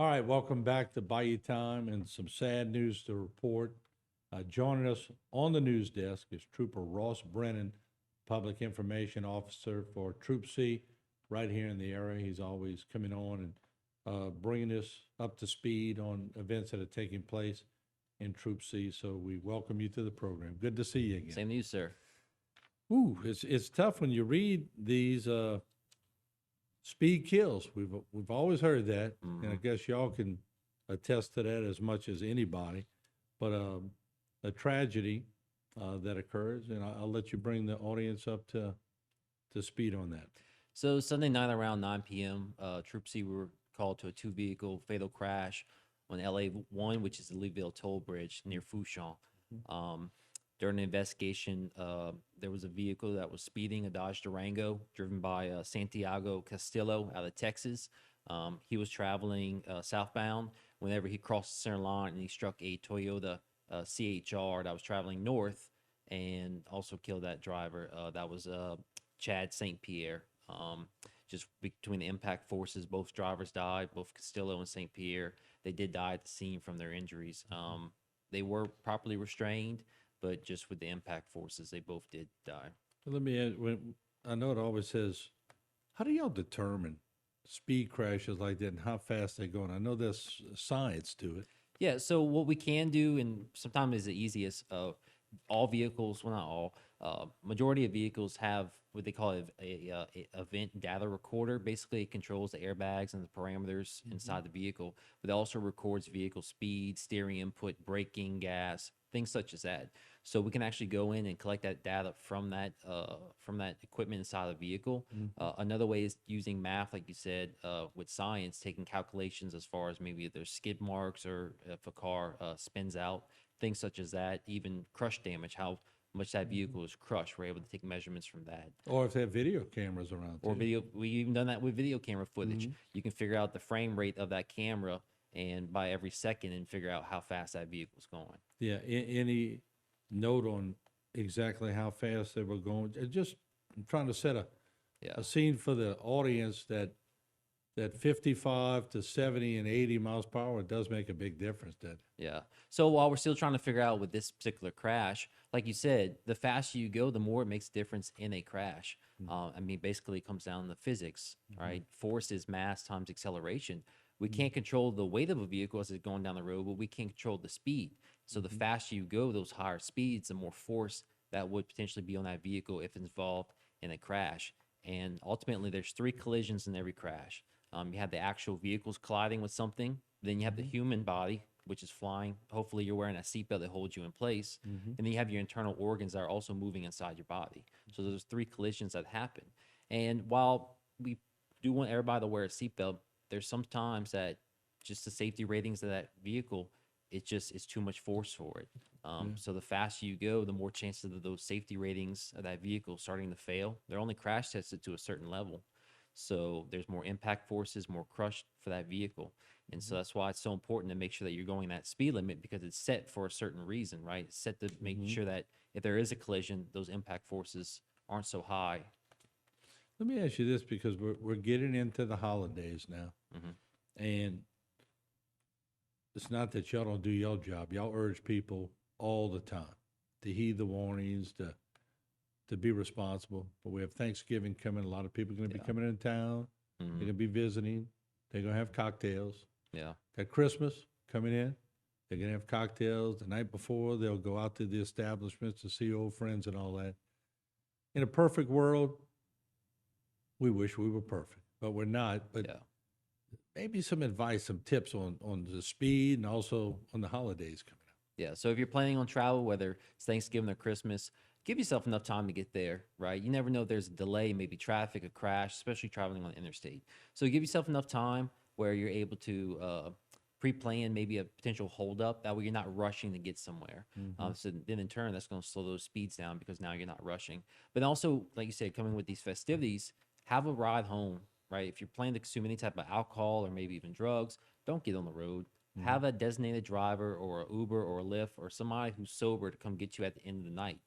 All right, welcome back to Bayou Time and some sad news to report. Joining us on the news desk is Trooper Ross Brennan, Public Information Officer for Troop C right here in the area. He's always coming on and bringing us up to speed on events that are taking place in Troop C. So we welcome you to the program. Good to see you again. Same to you, sir. Ooh, it's tough when you read these speed kills. We've always heard that, and I guess y'all can attest to that as much as anybody. But a tragedy that occurs, and I'll let you bring the audience up to speed on that. So Sunday night around 9 p.m., Troop C we were called to a two-vehicle fatal crash on LA 1, which is the Leeville Toll Bridge near Fouchon. During the investigation, there was a vehicle that was speeding, a Dodge Durango, driven by Santiago Castillo out of Texas. He was traveling southbound whenever he crossed the center line, and he struck a Toyota CHR that was traveling north and also killed that driver. That was Chad St. Pierre. Just between the impact forces, both drivers died, both Castillo and St. Pierre. They did die at the scene from their injuries. They were properly restrained, but just with the impact forces, they both did die. So let me ask, I know it always says, how do y'all determine speed crashes like that and how fast they're going? I know there's science to it. Yeah, so what we can do, and sometimes is the easiest, all vehicles, well, not all, majority of vehicles have what they call a event data recorder. Basically, it controls the airbags and the parameters inside the vehicle, but it also records vehicle speed, steering input, braking, gas, things such as that. So we can actually go in and collect that data from that equipment inside the vehicle. Another way is using math, like you said, with science, taking calculations as far as maybe if there's skid marks or if a car spins out, things such as that, even crush damage, how much that vehicle is crushed. We're able to take measurements from that. Or if they have video cameras around. Or too. video, we even done that with video camera footage. You can figure out the frame rate of that camera and by every second and figure out how fast that vehicle's going. Yeah, any note on exactly how fast they were going? Just I'm trying to set a scene for the audience that 55 to 70 and 80 miles per hour does make a big difference. That Yeah. So while we're still trying to figure out with this particular crash, like you said, the faster you go, the more it makes a difference in a crash. I mean, basically, it comes down to physics, right? Force is mass times acceleration. We can't control the weight of a vehicle as it's going down the road, but we can control the speed. So the faster you go, those higher speeds, the more force that would potentially be on that vehicle if involved in a crash. And ultimately, there's 3 collisions in every crash. You have the actual vehicles colliding with something, then you have the human body, which is flying. Hopefully, you're wearing a seatbelt that holds you in place, and then you have your internal organs that are also moving inside your body. So there's 3 collisions that happen. And while we do want everybody to wear a seatbelt, there's sometimes that just the safety ratings of that vehicle, it's too much force for it. So the faster you go, the more chances of those safety ratings of that vehicle starting to fail. They're only crash tested to a certain level. So there's more impact forces, more crush for that vehicle. And so that's why it's so important to make sure that you're going that speed limit, because it's set for a certain reason, right? It's set to make sure that if there is a collision, those impact forces aren't so high. let me ask you this, because we're getting into the holidays now, and it's not that y'all don't do your job. Y'all urge people all the time to heed the warnings, to be responsible. But we have Thanksgiving coming. A lot of people are going to be coming in town. They're going to be visiting. They're going to have cocktails. Yeah. Got Christmas coming in. They're going to have cocktails. The night before, they'll go out to the establishments to see old friends and all that. In a perfect world, we wish we were perfect, but we're not. But Yeah. maybe some advice, some tips on the speed and also on the holidays coming up. Yeah. So if you're planning on travel, whether it's Thanksgiving or Christmas, give yourself enough time to get there, right? You never know if there's a delay, maybe traffic, a crash, especially traveling on the interstate. So give yourself enough time where you're able to pre-plan maybe a potential holdup. That way you're not rushing to get somewhere. So then in turn, that's going to slow those speeds down because now you're not rushing. But also, like you said, coming with these festivities, have a ride home, right? If you're planning to consume any type of alcohol or maybe even drugs, don't get on the road. Have a designated driver or a Uber or a Lyft or somebody who's sober to come get you at the end of the night.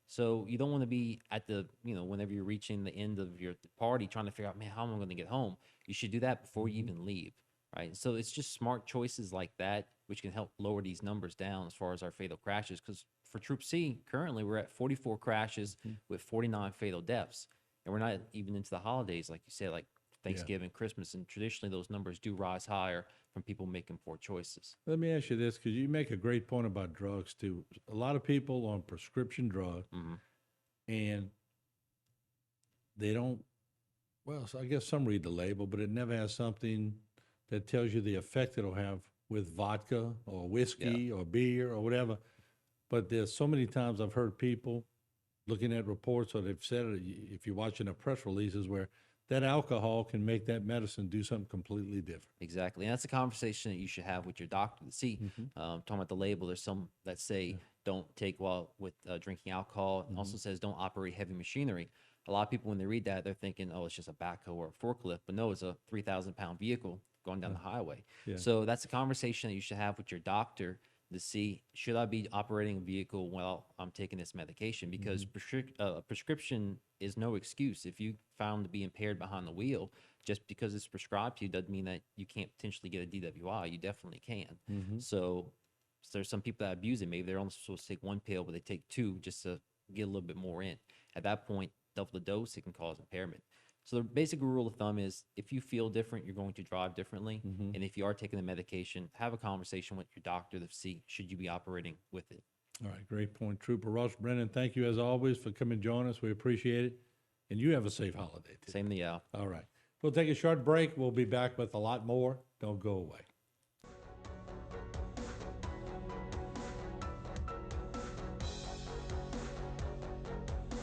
So you don't want to be at the, whenever you're reaching the end of your party trying to figure out, man, how am I going to get home? You should do that before you even leave, right? So it's just smart choices like that, which can help lower these numbers down as far as our fatal crashes. Because for Troop C, currently we're at 44 crashes with 49 fatal deaths. And we're not even into the holidays, like you said, like Thanksgiving, Christmas. And traditionally, those numbers do rise higher from people making poor choices. Let me ask you this, because you make a great point about drugs too. A lot of people on prescription drugs, and they don't, well, so I guess some read the label, but it never has something that tells you the effect it'll have with vodka or whiskey or beer or whatever. But there's so many times I've heard people looking at reports, or they've said it, if you're watching the press releases, where that alcohol can make that medicine do something completely different. Exactly. And that's a conversation that you should have with your doctor. See, talking about the label, there's some that say don't take while with drinking alcohol. It also says don't operate heavy machinery. A lot of people, when they read that, they're thinking, oh, it's just a backhoe or a forklift. But no, it's a 3,000-pound vehicle going down the highway. So that's a conversation that you should have with your doctor to see, should I be operating a vehicle while I'm taking this medication? Because a prescription is no excuse. If you found to be impaired behind the wheel, just because it's prescribed to you doesn't mean that you can't potentially get a DWI. You definitely can. So there's some people that abuse it. Maybe they're only supposed to take one pill, but they take two just to get a little bit more in. At that point, double the dose, it can cause impairment. So the basic rule of thumb is if you feel different, you're going to drive differently. And if you are taking the medication, have a conversation with your doctor to see should you be operating with it. All right, great point. Trooper Ross Brennan, thank you as always for coming and joining us. We appreciate it. And you have a safe holiday too. Same to you. All right. We'll take a short break. We'll be back with a lot more. Don't go away.